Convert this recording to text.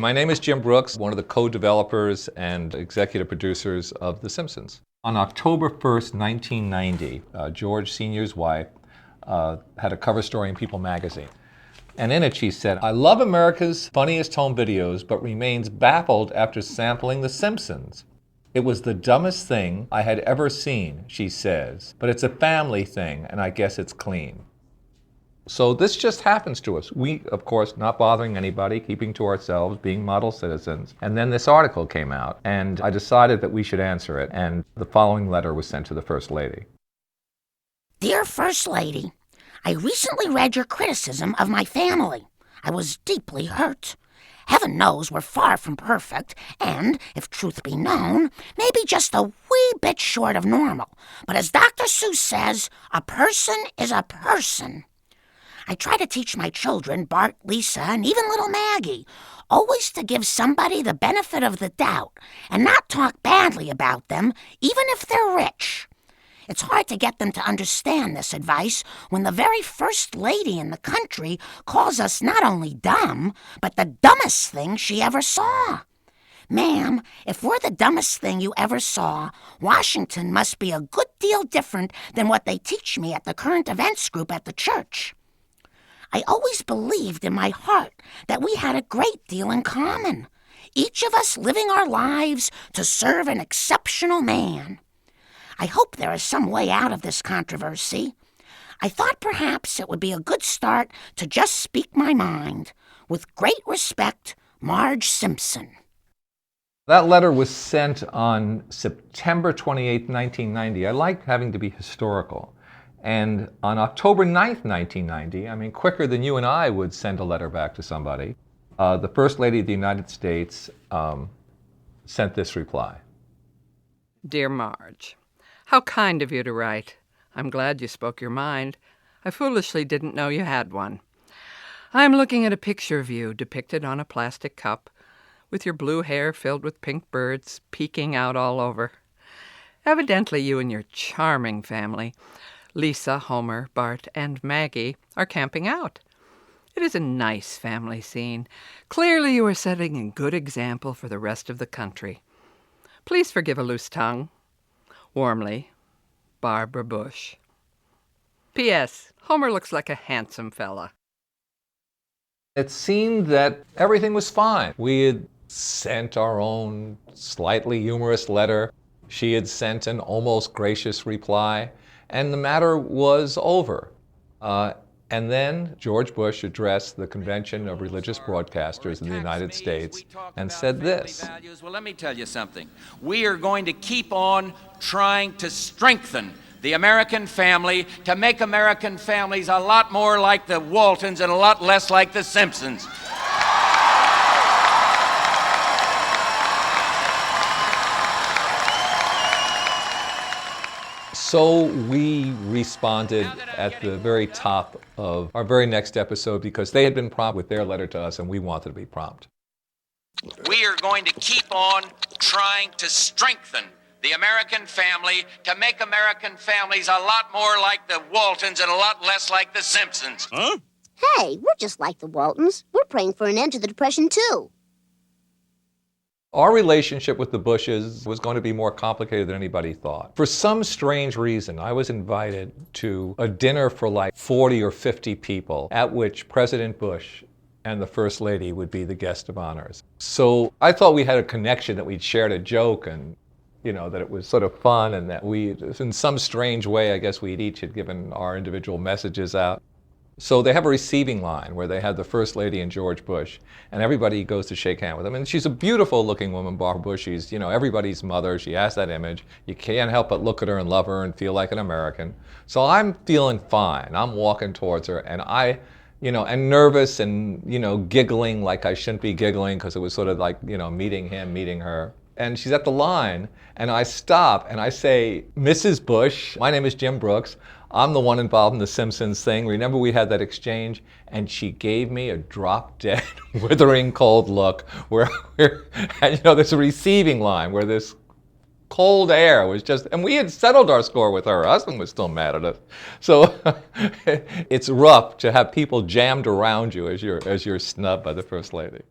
My name is Jim Brooks, one of the co-developers and executive producers of The Simpsons. On October 1st, 1990, George Sr.'s wife had a cover story in People magazine. And in it she said, "I love America's funniest home videos, but remains baffled after sampling The Simpsons. It was the dumbest thing I had ever seen," she says, "but it's a family thing, and I guess it's clean." So this just happens to us. We, of course, not bothering anybody, keeping to ourselves, being model citizens. And then this article came out, and I decided that we should answer it, and the following letter was sent to the First Lady. Dear First Lady, I recently read your criticism of my family. I was deeply hurt. Heaven knows we're far from perfect, and, if truth be known, maybe just a wee bit short of normal. But as Dr. Seuss says, a person is a person. I try to teach my children, Bart, Lisa, and even little Maggie, always to give somebody the benefit of the doubt and not talk badly about them, even if they're rich. It's hard to get them to understand this advice when the very first lady in the country calls us not only dumb, but the dumbest thing she ever saw. Ma'am, if we're the dumbest thing you ever saw, Washington must be a good deal different than what they teach me at the current events group at the church. I always believed in my heart that we had a great deal in common, each of us living our lives to serve an exceptional man. I hope there is some way out of this controversy. I thought perhaps it would be a good start to just speak my mind. With great respect, Marge Simpson. That letter was sent on September 28, 1990. I like having to be historical. And on October 9th, 1990, quicker than you and I would send a letter back to somebody, the First Lady of the United States sent this reply. Dear Marge, how kind of you to write. I'm glad you spoke your mind. I foolishly didn't know you had one. I'm looking at a picture of you depicted on a plastic cup, with your blue hair filled with pink birds peeking out all over. Evidently you and your charming family, Lisa, Homer, Bart, and Maggie, are camping out. It is a nice family scene. Clearly you are setting a good example for the rest of the country. Please forgive a loose tongue. Warmly, Barbara Bush. P.S. Homer looks like a handsome fella. It seemed that everything was fine. We had sent our own slightly humorous letter. She had sent an almost gracious reply. And the matter was over. And then George Bush addressed the Convention of Religious Broadcasters in the United States and said this. Well, let me tell you something. We are going to keep on trying to strengthen the American family, to make American families a lot more like the Waltons and a lot less like the Simpsons. So we responded at the very top of our very next episode because they had been prompt with their letter to us and we wanted to be prompt. We are going to keep on trying to strengthen the American family, to make American families a lot more like the Waltons and a lot less like the Simpsons. Huh? Hey, we're just like the Waltons. We're praying for an end to the Depression, too. Our relationship with the Bushes was going to be more complicated than anybody thought. For some strange reason, I was invited to a dinner for like 40 or 50 people, at which President Bush and the First Lady would be the guest of honors. So I thought we had a connection, that we'd shared a joke and, that it was sort of fun, and that we, in some strange way, I guess we each had given our individual messages out. So they have a receiving line where they have the First Lady and George Bush, and everybody goes to shake hands with them. And she's a beautiful looking woman, Barbara Bush. She's, everybody's mother. She has that image. You can't help but look at her and love her and feel like an American. So I'm feeling fine. I'm walking towards her, and and nervous and, giggling like I shouldn't be giggling, because it was sort of like, meeting him, meeting her. And she's at the line, and I stop and I say, "Mrs. Bush, my name is Jim Brooks. I'm the one involved in the Simpsons thing. Remember we had that exchange?" And she gave me a drop-dead, withering cold look where there's a receiving line where this cold air was just, and we had settled our score with her. Her husband was still mad at us. So it's rough to have people jammed around you as you're snubbed by the First Lady.